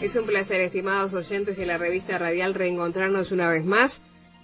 Es un placer, estimados oyentes de la revista radial, reencontrarnos una vez más.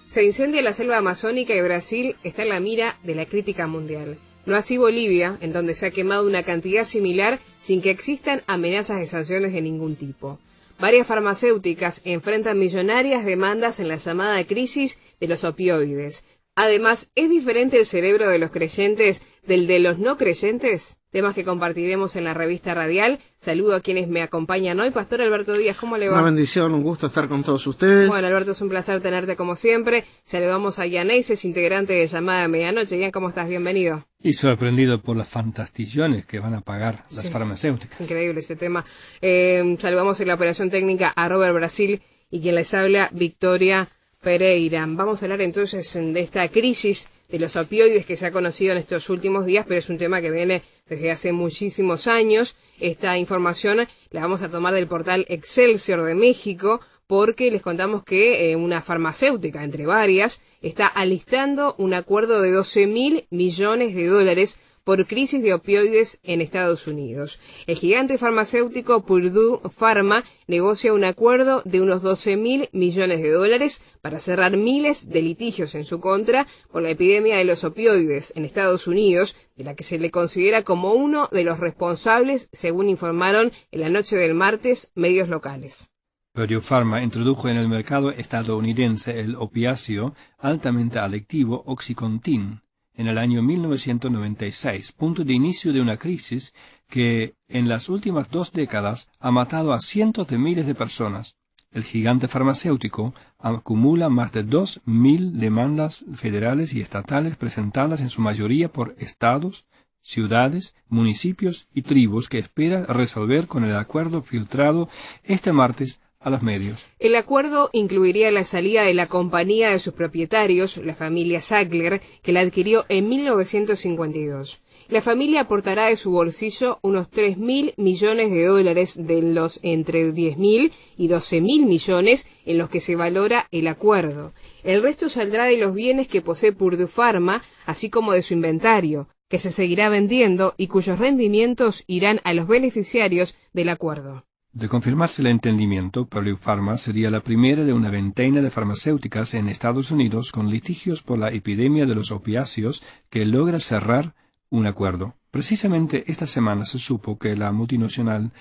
Se incendia la selva amazónica y Brasil está en la mira de la crítica mundial. No así Bolivia, en donde se ha quemado una cantidad similar sin que existan amenazas de sanciones de ningún tipo. Varias farmacéuticas enfrentan millonarias demandas en la llamada crisis de los opioides. Además, ¿es diferente el cerebro de los creyentes del de los no creyentes? Temas que compartiremos en la revista radial. Saludo a quienes me acompañan hoy. Pastor Alberto Díaz, ¿cómo le va? Una bendición, un gusto estar con todos ustedes. Bueno, Alberto, es un placer tenerte como siempre. Saludamos a Ian Eises, integrante de Llamada de Medianoche. Ian, ¿cómo estás? Bienvenido. Y sorprendido por las fantastillones que van a pagar las farmacéuticas. Increíble ese tema. Saludamos en la operación técnica a Robert Brasil y quien les habla, Victoria Pereira. Vamos a hablar entonces de esta crisis de los opioides que se ha conocido en estos últimos días, pero es un tema que viene desde hace muchísimos años. Esta información la vamos a tomar del portal Excelsior de México, porque les contamos que una farmacéutica, entre varias, está alistando un acuerdo de $12.000 millones por crisis de opioides en Estados Unidos. El gigante farmacéutico Purdue Pharma negocia un acuerdo de unos $12.000 millones para cerrar miles de litigios en su contra por la epidemia de los opioides en Estados Unidos, de la que se le considera como uno de los responsables, según informaron en la noche del martes medios locales. Purdue Pharma introdujo en el mercado estadounidense el opiáceo altamente adictivo Oxycontin en el año 1996, punto de inicio de una crisis que en las últimas 2 décadas ha matado a cientos de miles de personas. El gigante farmacéutico acumula más de 2.000 demandas federales y estatales presentadas en su mayoría por estados, ciudades, municipios y tribus que espera resolver con el acuerdo filtrado este martes a los medios. El acuerdo incluiría la salida de la compañía de sus propietarios, la familia Sackler, que la adquirió en 1952. La familia aportará de su bolsillo unos $3.000 millones de los entre 10.000 y 12.000 millones en los que se valora el acuerdo. El resto saldrá de los bienes que posee Purdue Pharma, así como de su inventario, que se seguirá vendiendo y cuyos rendimientos irán a los beneficiarios del acuerdo. De confirmarse el entendimiento, Purdue Pharma sería la primera de una veintena de farmacéuticas en Estados Unidos con litigios por la epidemia de los opiáceos que logra cerrar un acuerdo. Precisamente esta semana se supo que la multinacional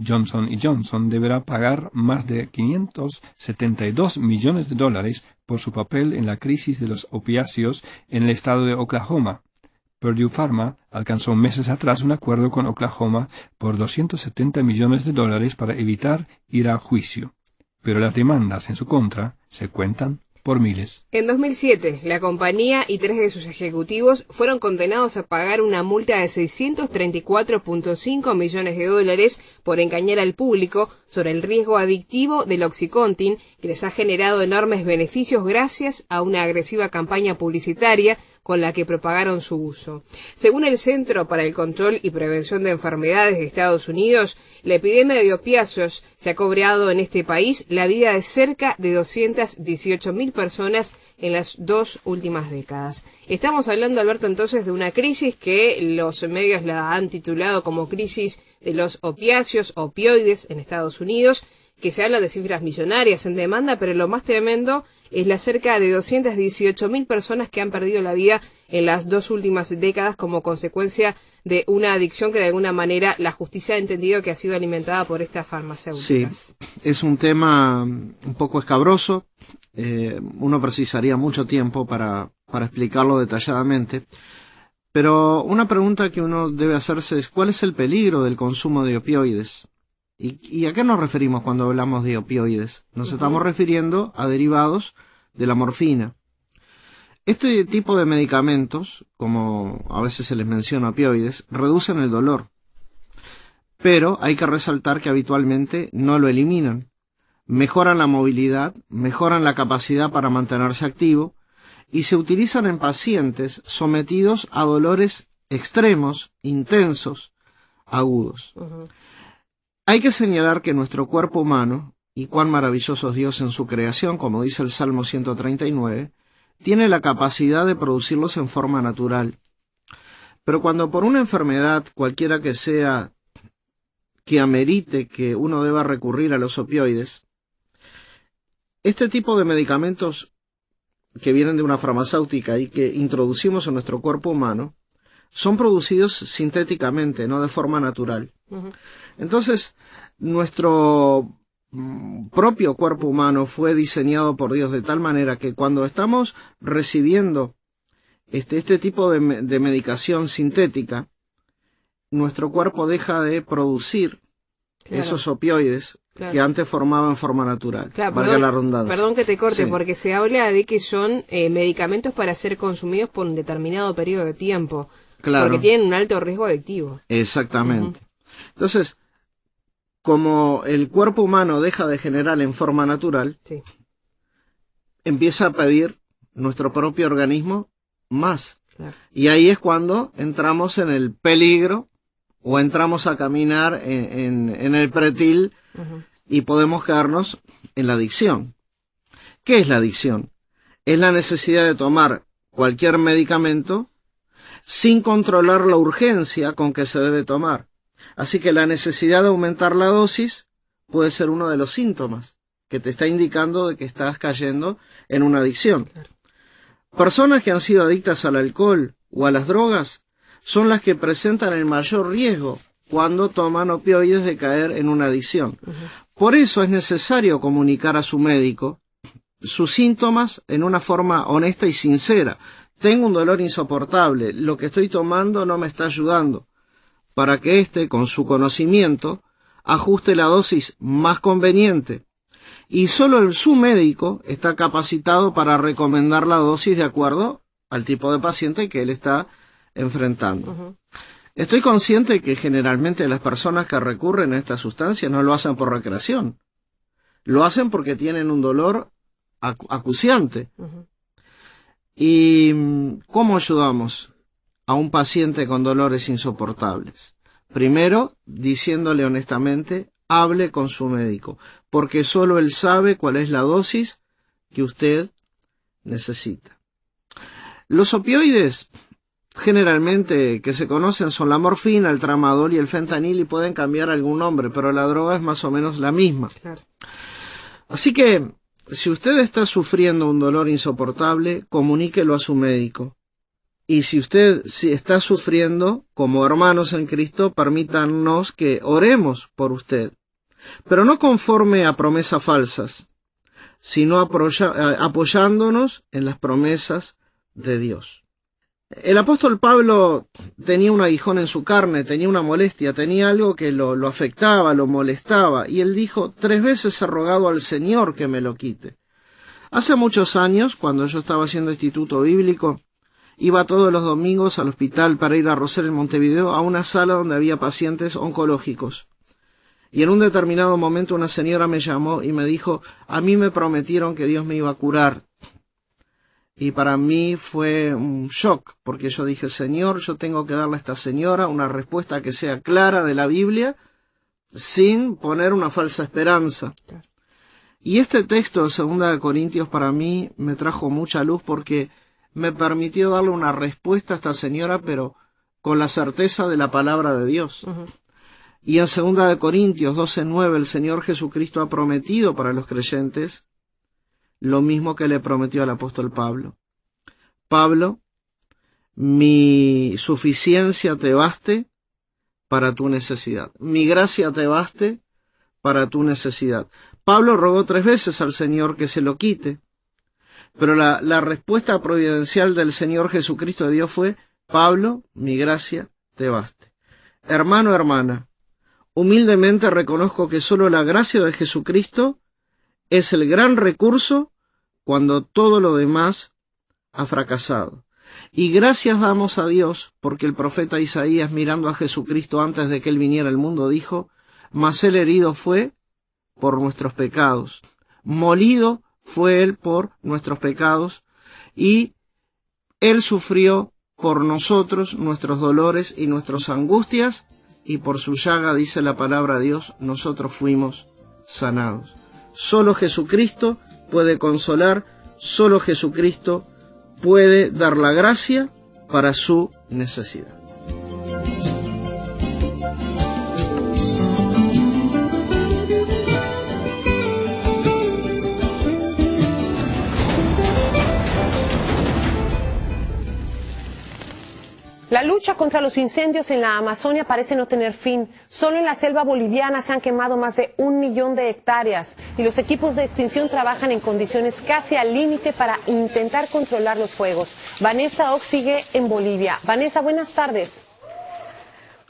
Johnson & Johnson deberá pagar más de $572 millones por su papel en la crisis de los opiáceos en el estado de Oklahoma. Purdue Pharma alcanzó meses atrás un acuerdo con Oklahoma por $270 millones para evitar ir a juicio, pero las demandas en su contra se cuentan por miles. En 2007, la compañía y 3 de sus ejecutivos fueron condenados a pagar una multa de $634.5 millones por engañar al público sobre el riesgo adictivo del Oxycontin, que les ha generado enormes beneficios gracias a una agresiva campaña publicitaria con la que propagaron su uso. Según el Centro para el Control y Prevención de Enfermedades de Estados Unidos, la epidemia de opiáceos se ha cobrado en este país la vida de cerca de 218.000 personas en las 2 últimas décadas. Estamos hablando, Alberto, entonces de una crisis que los medios la han titulado como crisis de los opiáceos, opioides en Estados Unidos, que se habla de cifras millonarias en demanda, pero lo más tremendo es la cerca de 218.000 personas que han perdido la vida en las 2 últimas décadas como consecuencia de una adicción que de alguna manera la justicia ha entendido que ha sido alimentada por estas farmacéuticas. Sí, es un tema un poco escabroso. Uno precisaría mucho tiempo para explicarlo detalladamente. Pero una pregunta que uno debe hacerse es ¿cuál es el peligro del consumo de opioides? ¿Y a qué nos referimos cuando hablamos de opioides? Nos estamos refiriendo a derivados de la morfina. Este tipo de medicamentos, como a veces se les menciona opioides, reducen el dolor. Pero hay que resaltar que habitualmente no lo eliminan. Mejoran la movilidad, mejoran la capacidad para mantenerse activo y se utilizan en pacientes sometidos a dolores extremos, intensos, agudos. Hay que señalar que nuestro cuerpo humano, y cuán maravilloso es Dios en su creación, como dice el Salmo 139, tiene la capacidad de producirlos en forma natural. Pero cuando por una enfermedad, cualquiera que sea, que amerite que uno deba recurrir a los opioides, este tipo de medicamentos que vienen de una farmacéutica y que introducimos en nuestro cuerpo humano, son producidos sintéticamente, no de forma natural. Entonces, nuestro propio cuerpo humano fue diseñado por Dios de tal manera que cuando estamos recibiendo este tipo de medicación sintética, nuestro cuerpo deja de producir esos opioides que antes formaban en forma natural. Valga la redundancia. Perdón que te corte, Sí. porque se habla de que son medicamentos para ser consumidos por un determinado periodo de tiempo, porque tienen un alto riesgo adictivo. Exactamente. Entonces, como el cuerpo humano deja de generar en forma natural, Sí. empieza a pedir nuestro propio organismo más. Claro. Y ahí es cuando entramos en el peligro o entramos a caminar en el pretil y podemos quedarnos en la adicción. ¿Qué es la adicción? Es la necesidad de tomar cualquier medicamento sin controlar la urgencia con que se debe tomar. Así que la necesidad de aumentar la dosis puede ser uno de los síntomas que te está indicando de que estás cayendo en una adicción. Claro. Personas que han sido adictas al alcohol o a las drogas son las que presentan el mayor riesgo cuando toman opioides de caer en una adicción. Por eso es necesario comunicar a su médico sus síntomas en una forma honesta y sincera. Tengo un dolor insoportable, lo que estoy tomando no me está ayudando, para que éste, con su conocimiento, ajuste la dosis más conveniente. Y solo su médico está capacitado para recomendar la dosis de acuerdo al tipo de paciente que él está enfrentando. Estoy consciente que generalmente las personas que recurren a esta sustancia no lo hacen por recreación. Lo hacen porque tienen un dolor acuciante. ¿Y cómo ayudamos a un paciente con dolores insoportables? Primero, diciéndole honestamente, hable con su médico, porque solo él sabe cuál es la dosis que usted necesita. Los opioides generalmente que se conocen son la morfina, el tramadol y el fentanil, y pueden cambiar algún nombre, pero la droga es más o menos la misma. Claro. Así que, si usted está sufriendo un dolor insoportable, comuníquelo a su médico. Y si está sufriendo, como hermanos en Cristo, permítanos que oremos por usted. Pero no conforme a promesas falsas, sino apoyándonos en las promesas de Dios. El apóstol Pablo tenía un aguijón en su carne, tenía una molestia, tenía algo que lo afectaba, lo molestaba, y él dijo, 3 veces he rogado al Señor que me lo quite. Hace muchos años, cuando yo estaba haciendo instituto bíblico, iba todos los domingos al hospital para ir a Rosell en Montevideo a una sala donde había pacientes oncológicos. Y en un determinado momento una señora me llamó y me dijo, a mí me prometieron que Dios me iba a curar. Y para mí fue un shock, porque yo dije, Señor, yo tengo que darle a esta señora una respuesta que sea clara de la Biblia, sin poner una falsa esperanza. Y este texto de 2 Corintios para mí me trajo mucha luz porque me permitió darle una respuesta a esta señora, pero con la certeza de la palabra de Dios. Y en 2 Corintios 12:9 el Señor Jesucristo ha prometido para los creyentes lo mismo que le prometió al apóstol Pablo. Pablo, mi suficiencia te baste para tu necesidad. Mi gracia te baste para tu necesidad. Pablo rogó 3 veces al Señor que se lo quite, pero la respuesta providencial del Señor Jesucristo de Dios fue, Pablo, mi gracia te baste. Hermano, hermana, humildemente reconozco que solo la gracia de Jesucristo es el gran recurso cuando todo lo demás ha fracasado. Y gracias damos a Dios porque el profeta Isaías, mirando a Jesucristo antes de que él viniera al mundo, dijo, mas él herido fue por nuestros pecados, molido fue él por nuestros pecados, y él sufrió por nosotros nuestros dolores y nuestras angustias, y por su llaga, dice la palabra de Dios, nosotros fuimos sanados. Solo Jesucristo puede consolar, solo Jesucristo puede dar la gracia para su necesidad. La lucha contra los incendios en la Amazonia parece no tener fin. Solo en la selva boliviana se han quemado más de 1 millón de hectáreas y los equipos de extinción trabajan en condiciones casi al límite para intentar controlar los fuegos. Vanessa Ox sigue en Bolivia. Vanessa, buenas tardes.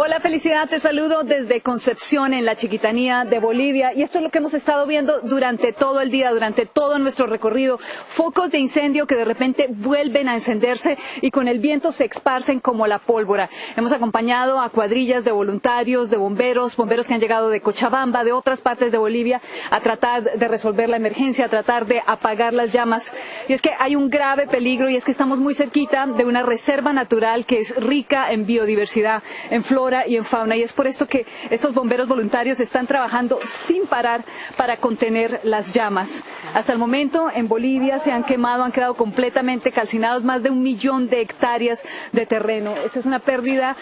Hola Felicidad, te saludo desde Concepción en la Chiquitanía de Bolivia y esto es lo que hemos estado viendo durante todo el día, durante todo nuestro recorrido. Focos de incendio que de repente vuelven a encenderse y con el viento se esparcen como la pólvora. Hemos acompañado a cuadrillas de voluntarios, de bomberos que han llegado de Cochabamba, de otras partes de Bolivia, a tratar de resolver la emergencia, a tratar de apagar las llamas. Y es que hay un grave peligro y es que estamos muy cerquita de una reserva natural que es rica en biodiversidad, en flora y en fauna, y es por esto que estos bomberos voluntarios están trabajando sin parar para contener las llamas. Hasta el momento en Bolivia se han quedado completamente calcinados más de 1 millón de hectáreas de terreno. Esta es una pérdida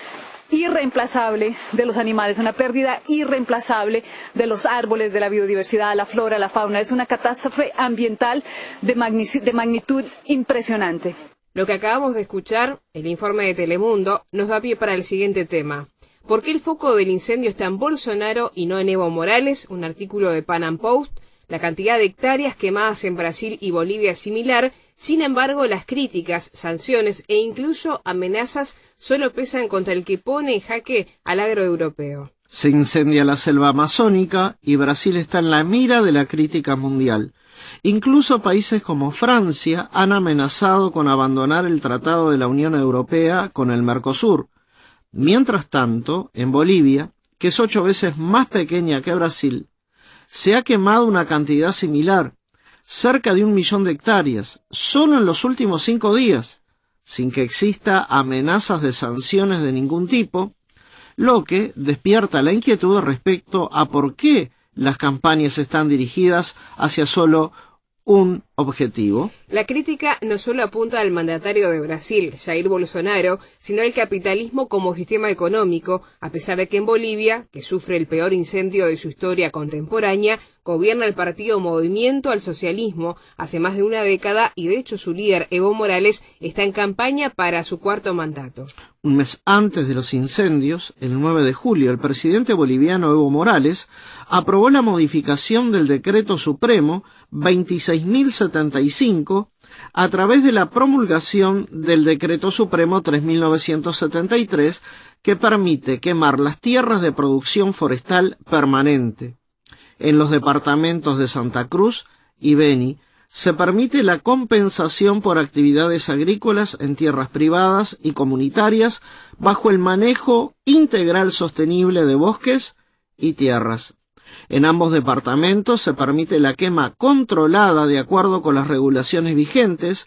irreemplazable de los animales, una pérdida irreemplazable de los árboles, de la biodiversidad, la flora, la fauna. Es una catástrofe ambiental de magnitud impresionante. Lo que acabamos de escuchar, el informe de Telemundo, nos da pie para el siguiente tema. ¿Por qué el foco del incendio está en Bolsonaro y no en Evo Morales? Un artículo de Pan Am Post. La cantidad de hectáreas quemadas en Brasil y Bolivia es similar. Sin embargo, las críticas, sanciones e incluso amenazas solo pesan contra el que pone en jaque al agro europeo. Se incendia la selva amazónica y Brasil está en la mira de la crítica mundial. Incluso países como Francia han amenazado con abandonar el Tratado de la Unión Europea con el Mercosur. Mientras tanto, en Bolivia, que es 8 veces más pequeña que Brasil, se ha quemado una cantidad similar, cerca de 1 millón de hectáreas, solo en los últimos 5 días, sin que exista amenazas de sanciones de ningún tipo, lo que despierta la inquietud respecto a por qué las campañas están dirigidas hacia solo un objetivo. La crítica no solo apunta al mandatario de Brasil, Jair Bolsonaro, sino al capitalismo como sistema económico, a pesar de que en Bolivia, que sufre el peor incendio de su historia contemporánea, gobierna el partido Movimiento al Socialismo hace más de una década y de hecho su líder, Evo Morales, está en campaña para su 4º mandato. Un mes antes de los incendios, el 9 de julio, el presidente boliviano Evo Morales aprobó la modificación del Decreto Supremo 26.075 a través de la promulgación del Decreto Supremo 3.973 que permite quemar las tierras de producción forestal permanente. En los departamentos de Santa Cruz y Beni se permite la compensación por actividades agrícolas en tierras privadas y comunitarias bajo el manejo integral sostenible de bosques y tierras. En ambos departamentos se permite la quema controlada de acuerdo con las regulaciones vigentes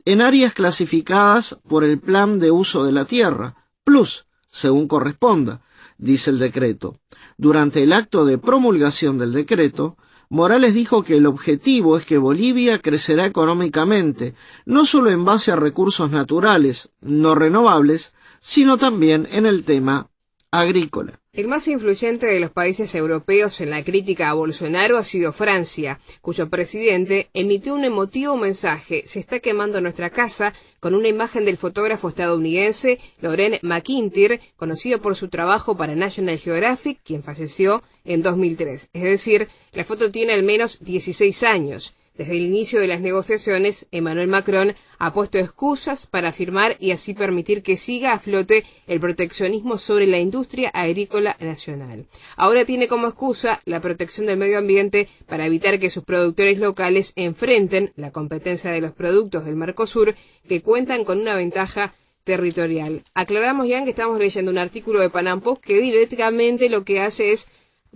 en áreas clasificadas por el Plan de Uso de la Tierra, plus, según corresponda, dice el decreto. Durante el acto de promulgación del decreto, Morales dijo que el objetivo es que Bolivia crecerá económicamente, no solo en base a recursos naturales no renovables, sino también en el tema agrícola. El más influyente de los países europeos en la crítica a Bolsonaro ha sido Francia, cuyo presidente emitió un emotivo mensaje: se está quemando nuestra casa, con una imagen del fotógrafo estadounidense Laurent McIntyre, conocido por su trabajo para National Geographic, quien falleció en 2003. Es decir, la foto tiene al menos 16 años. Desde el inicio de las negociaciones, Emmanuel Macron ha puesto excusas para firmar y así permitir que siga a flote el proteccionismo sobre la industria agrícola nacional. Ahora tiene como excusa la protección del medio ambiente para evitar que sus productores locales enfrenten la competencia de los productos del Mercosur, que cuentan con una ventaja territorial. Aclaramos, Jan, que estamos leyendo un artículo de Pan Am Post que directamente lo que hace es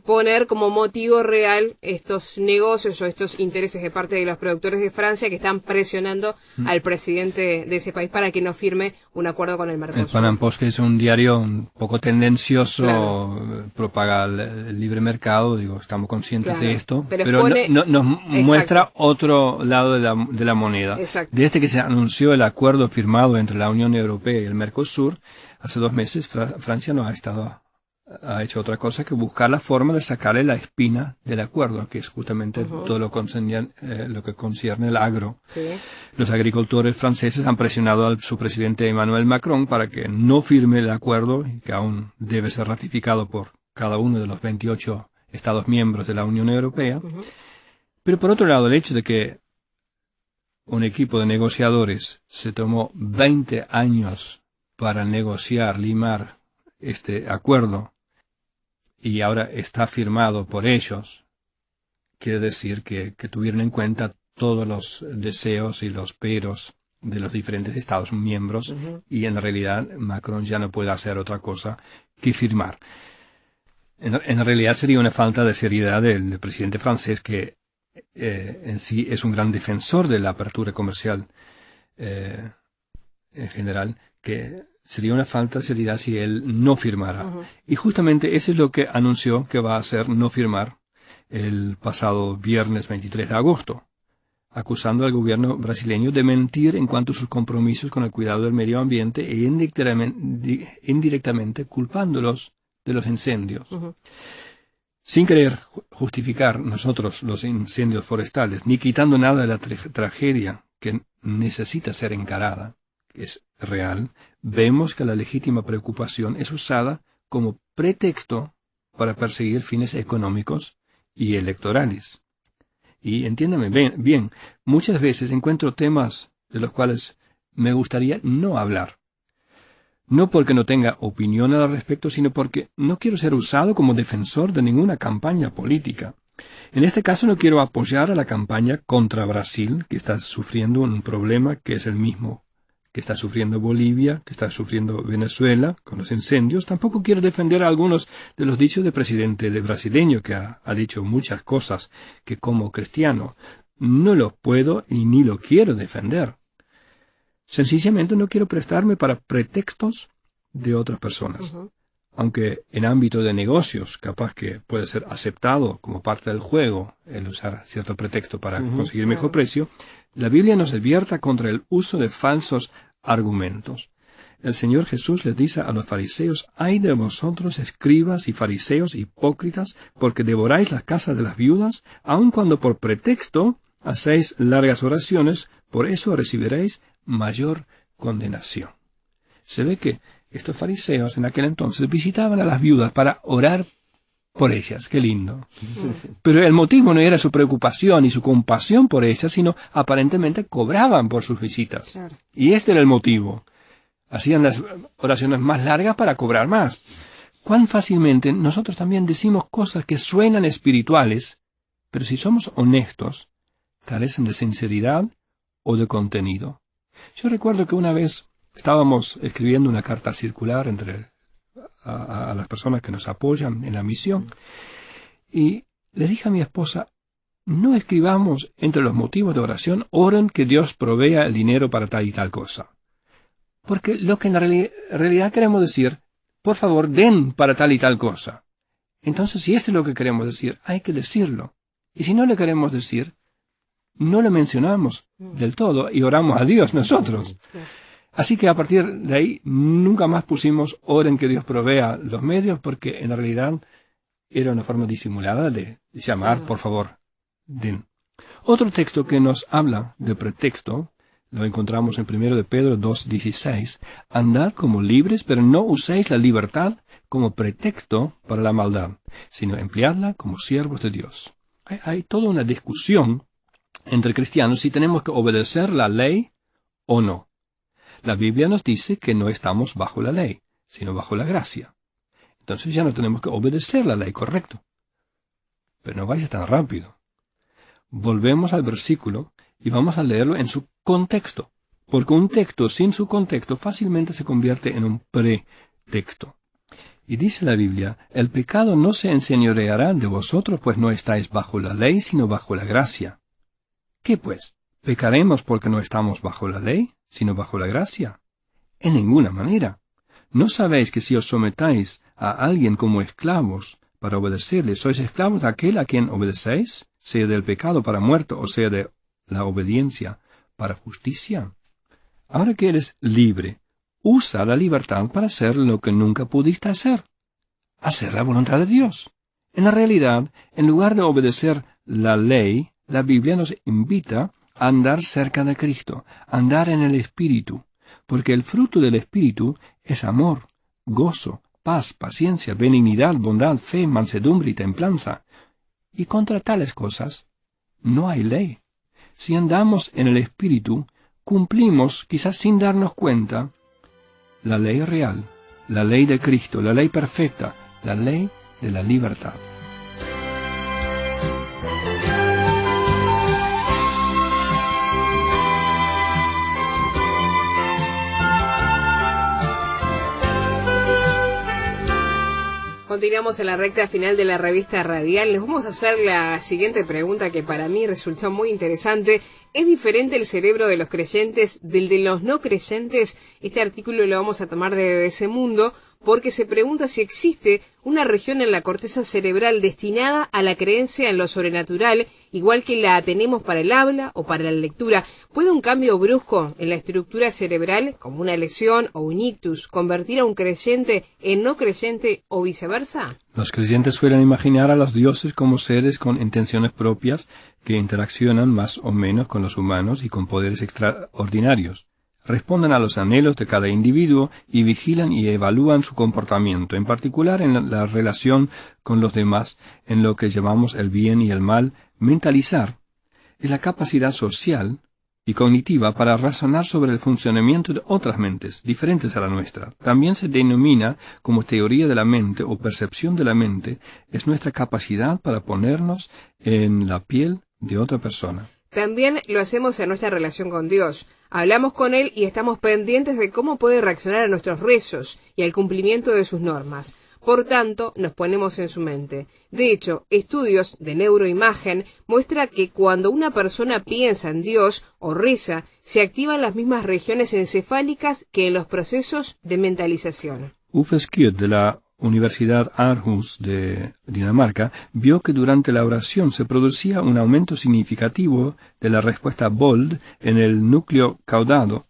poner como motivo real estos negocios o estos intereses de parte de los productores de Francia que están presionando al presidente de ese país para que no firme un acuerdo con el Mercosur. El Pan Am Post, que es un diario un poco tendencioso, claro, propaga el libre mercado, digo, estamos conscientes, claro, de esto, pero pone, nos muestra otro lado de la moneda. Exacto. Desde que se anunció el acuerdo firmado entre la Unión Europea y el Mercosur, hace 2 meses, Francia no ha estado ha hecho otra cosa que buscar la forma de sacarle la espina del acuerdo, que es justamente todo lo que concierne el agro. Sí. Los agricultores franceses han presionado a su presidente Emmanuel Macron para que no firme el acuerdo, que aún debe ser ratificado por cada uno de los 28 Estados miembros de la Unión Europea. Pero por otro lado, el hecho de que un equipo de negociadores se tomó 20 años para negociar, limar este acuerdo, y ahora está firmado por ellos, quiere decir que tuvieron en cuenta todos los deseos y los peros de los diferentes Estados miembros, y en realidad Macron ya no puede hacer otra cosa que firmar. En realidad sería una falta de seriedad del presidente francés, que en sí es un gran defensor de la apertura comercial en general, que sería una falta de seriedad si él no firmara. Y justamente eso es lo que anunció que va a hacer, no firmar, el pasado viernes 23 de agosto, acusando al gobierno brasileño de mentir en cuanto a sus compromisos con el cuidado del medio ambiente e indirectamente culpándolos de los incendios. Sin querer justificar nosotros los incendios forestales, ni quitando nada de la tragedia que necesita ser encarada, que es real, vemos que la legítima preocupación es usada como pretexto para perseguir fines económicos y electorales. Y entiéndame bien, muchas veces encuentro temas de los cuales me gustaría no hablar. No porque no tenga opinión al respecto, sino porque no quiero ser usado como defensor de ninguna campaña política. En este caso no quiero apoyar a la campaña contra Brasil, que está sufriendo un problema que es el mismo que está sufriendo Bolivia, que está sufriendo Venezuela con los incendios. Tampoco quiero defender a algunos de los dichos del presidente brasileño, que ha dicho muchas cosas que como cristiano no los puedo y ni lo quiero defender. Sencillamente no quiero prestarme para pretextos de otras personas. Aunque en ámbito de negocios capaz que puede ser aceptado como parte del juego el usar cierto pretexto para conseguir mejor precio, la Biblia nos advierta contra el uso de falsos argumentos. El Señor Jesús les dice a los fariseos: «Ay de vosotros, escribas y fariseos hipócritas, porque devoráis las casas de las viudas, aun cuando por pretexto hacéis largas oraciones, por eso recibiréis mayor condenación». Se ve que estos fariseos en aquel entonces visitaban a las viudas para orar por ellas. ¡Qué lindo! Pero el motivo no era su preocupación y su compasión por ellas, sino aparentemente cobraban por sus visitas. Claro. Y este era el motivo. Hacían las oraciones más largas para cobrar más. Cuán fácilmente nosotros también decimos cosas que suenan espirituales, pero si somos honestos, carecen de sinceridad o de contenido. Yo recuerdo que una vez estábamos escribiendo una carta circular a las personas que nos apoyan en la misión, y le dije a mi esposa: no escribamos entre los motivos de oración: oren que Dios provea el dinero para tal y tal cosa. Porque lo que en realidad queremos decir: por favor, den para tal y tal cosa. Entonces, si eso es lo que queremos decir, hay que decirlo. Y si no le queremos decir, no lo mencionamos del todo y oramos a Dios nosotros. Así que a partir de ahí nunca más pusimos oren que Dios provea los medios, porque en realidad era una forma disimulada de llamar, por favor, den. Otro texto que nos habla de pretexto lo encontramos en 1 de Pedro 2:16. Andad como libres, pero no uséis la libertad como pretexto para la maldad, sino empleadla como siervos de Dios. Hay toda una discusión entre cristianos si tenemos que obedecer la ley o no. La Biblia nos dice que no estamos bajo la ley, sino bajo la gracia. Entonces ya no tenemos que obedecer la ley, correcto. Pero no vaya tan rápido. Volvemos al versículo y vamos a leerlo en su contexto, porque un texto sin su contexto fácilmente se convierte en un pretexto. Y dice la Biblia: el pecado no se enseñoreará de vosotros, pues no estáis bajo la ley, sino bajo la gracia. ¿Qué pues? ¿Pecaremos porque no estamos bajo la ley, sino bajo la gracia? En ninguna manera. ¿No sabéis que si os sometáis a alguien como esclavos para obedecerle, sois esclavos de aquel a quien obedecéis, sea del pecado para muerte o sea de la obediencia para justicia? Ahora que eres libre, usa la libertad para hacer lo que nunca pudiste hacer. hacer la voluntad de Dios. En la realidad, en lugar de obedecer la ley, la Biblia nos invita a andar cerca de Cristo, a andar en el Espíritu, porque el fruto del Espíritu es amor, gozo, paz, paciencia, benignidad, bondad, fe, mansedumbre y templanza. Y contra tales cosas no hay ley. Si andamos en el Espíritu, cumplimos, quizás sin darnos cuenta, la ley real, la ley de Cristo, la ley perfecta, la ley de la libertad. Continuamos en la recta final de la revista radial. Les vamos a hacer la siguiente pregunta que para mí resultó muy interesante. ¿Es diferente el cerebro de los creyentes del de los no creyentes? Este artículo lo vamos a tomar de BBC Mundo porque se pregunta si existe una región en la corteza cerebral destinada a la creencia en lo sobrenatural, igual que la tenemos para el habla o para la lectura. ¿Puede un cambio brusco en la estructura cerebral, como una lesión o un ictus, convertir a un creyente en no creyente o viceversa? Los creyentes suelen imaginar a los dioses como seres con intenciones propias que interaccionan más o menos con los humanos y con poderes extraordinarios. Responden a los anhelos de cada individuo y vigilan y evalúan su comportamiento, en particular en la relación con los demás, en lo que llamamos el bien y el mal. Mentalizar es la capacidad social y cognitiva para razonar sobre el funcionamiento de otras mentes, diferentes a la nuestra. También se denomina como teoría de la mente o percepción de la mente, es nuestra capacidad para ponernos en la piel de otra persona. También lo hacemos en nuestra relación con Dios. Hablamos con Él y estamos pendientes de cómo puede reaccionar a nuestros rezos y al cumplimiento de sus normas. Por tanto, nos ponemos en su mente. De hecho, estudios de neuroimagen muestran que cuando una persona piensa en Dios o reza, se activan las mismas regiones encefálicas que en los procesos de mentalización. Uffe Skjødt, de la Universidad Aarhus de Dinamarca, vio que durante la oración se producía un aumento significativo de la respuesta BOLD en el núcleo caudado.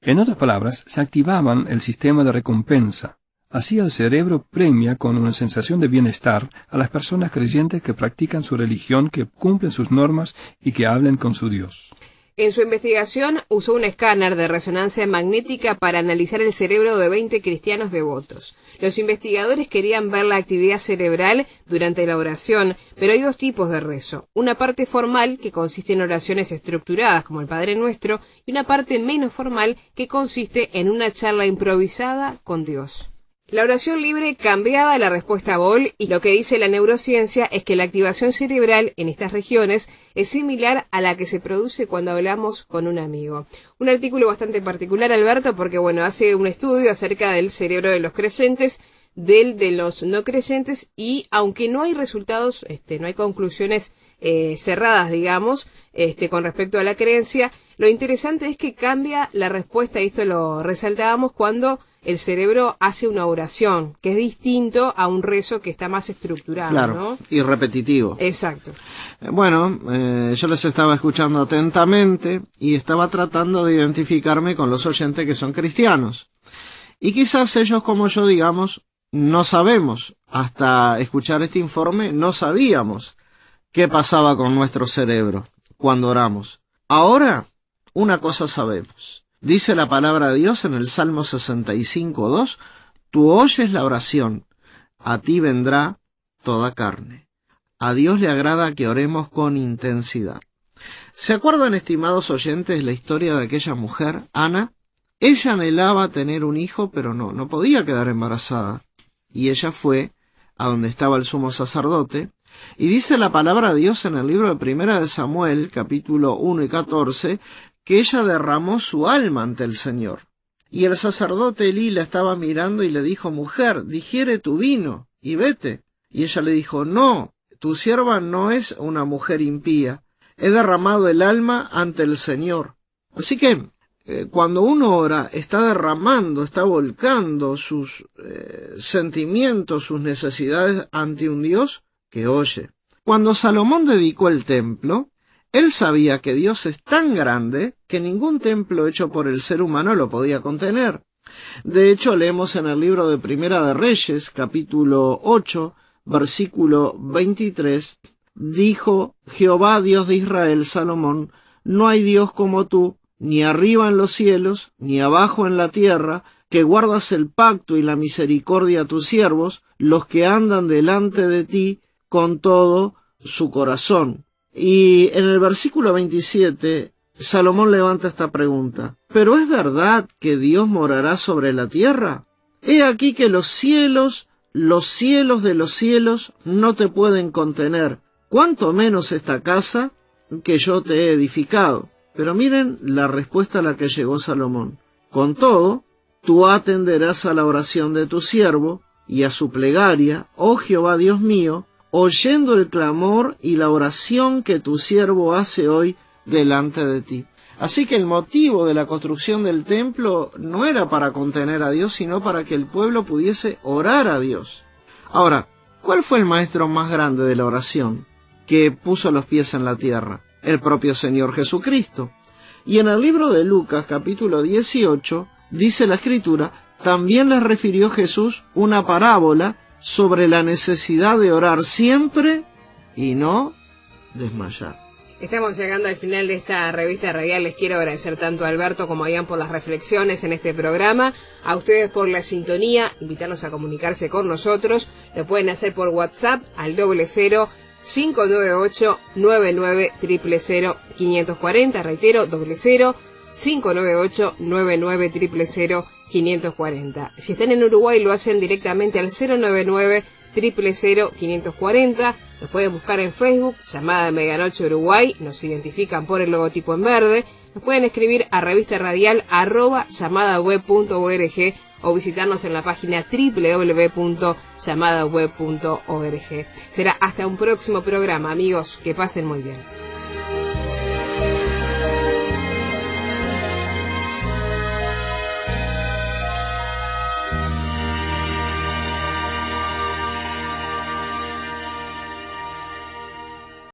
En otras palabras, se activaban el sistema de recompensa. Así el cerebro premia con una sensación de bienestar a las personas creyentes que practican su religión, que cumplen sus normas y que hablan con su Dios. En su investigación usó un escáner de resonancia magnética para analizar el cerebro de 20 cristianos devotos. Los investigadores querían ver la actividad cerebral durante la oración, pero hay dos tipos de rezo. Una parte formal, que consiste en oraciones estructuradas como el Padre Nuestro, y una parte menos formal, que consiste en una charla improvisada con Dios. La oración libre cambiaba la respuesta BOL y lo que dice la neurociencia es que la activación cerebral en estas regiones es similar a la que se produce cuando hablamos con un amigo. Un artículo bastante particular, Alberto, porque hace un estudio acerca del cerebro de los creyentes, del de los no creyentes, y aunque no hay resultados, no hay conclusiones cerradas, digamos, con respecto a la creencia, lo interesante es que cambia la respuesta, y esto lo resaltábamos cuando el cerebro hace una oración, que es distinto a un rezo que está más estructurado, claro, ¿no? Y repetitivo. Exacto. Yo les estaba escuchando atentamente y estaba tratando de identificarme con los oyentes que son cristianos. Y quizás ellos, como yo, digamos, no sabemos, hasta escuchar este informe, no sabíamos qué pasaba con nuestro cerebro cuando oramos. Ahora, una cosa sabemos. Dice la palabra de Dios en el Salmo 65:2, tú oyes la oración, a ti vendrá toda carne. A Dios le agrada que oremos con intensidad. ¿Se acuerdan, estimados oyentes, la historia de aquella mujer, Ana? Ella anhelaba tener un hijo, pero no podía quedar embarazada. Y ella fue a donde estaba el sumo sacerdote, y dice la palabra de Dios en el libro de 1 de Samuel, capítulo 1 y 14, que ella derramó su alma ante el Señor. Y el sacerdote Elí la estaba mirando y le dijo, mujer, digiere tu vino y vete. Y ella le dijo, no, tu sierva no es una mujer impía, he derramado el alma ante el Señor. Así que, cuando uno ora, está derramando, está volcando sus sentimientos, sus necesidades ante un Dios que oye. Cuando Salomón dedicó el templo, él sabía que Dios es tan grande que ningún templo hecho por el ser humano lo podía contener. De hecho, leemos en el libro de Primera de Reyes, capítulo 8, versículo 23, dijo Jehová, Dios de Israel, Salomón, no hay Dios como tú, ni arriba en los cielos, ni abajo en la tierra, que guardas el pacto y la misericordia a tus siervos, los que andan delante de ti con todo su corazón. Y en el versículo 27, Salomón levanta esta pregunta: ¿pero es verdad que Dios morará sobre la tierra? He aquí que los cielos de los cielos no te pueden contener, cuanto menos esta casa que yo te he edificado. Pero miren la respuesta a la que llegó Salomón. Con todo, tú atenderás a la oración de tu siervo y a su plegaria, oh Jehová Dios mío, oyendo el clamor y la oración que tu siervo hace hoy delante de ti. Así que el motivo de la construcción del templo no era para contener a Dios, sino para que el pueblo pudiese orar a Dios. Ahora, ¿cuál fue el maestro más grande de la oración que puso los pies en la tierra? El propio Señor Jesucristo. Y en el libro de Lucas, capítulo 18, dice la Escritura, también les refirió Jesús una parábola sobre la necesidad de orar siempre y no desmayar. Estamos llegando al final de esta revista radial. Les quiero agradecer tanto a Alberto como a Ian por las reflexiones en este programa, a ustedes por la sintonía, invitarlos a comunicarse con nosotros. Lo pueden hacer por WhatsApp al 00-598-99-000-540, reitero, 00-598-99-000-540. Si están en Uruguay lo hacen directamente al 099-000-540. Nos pueden buscar en Facebook, Llamada de Medianoche Uruguay, nos identifican por el logotipo en verde. Nos pueden escribir a revistaradial@llamadaweb.org o visitarnos en la página www.llamadaweb.org. Será hasta un próximo programa, amigos, que pasen muy bien.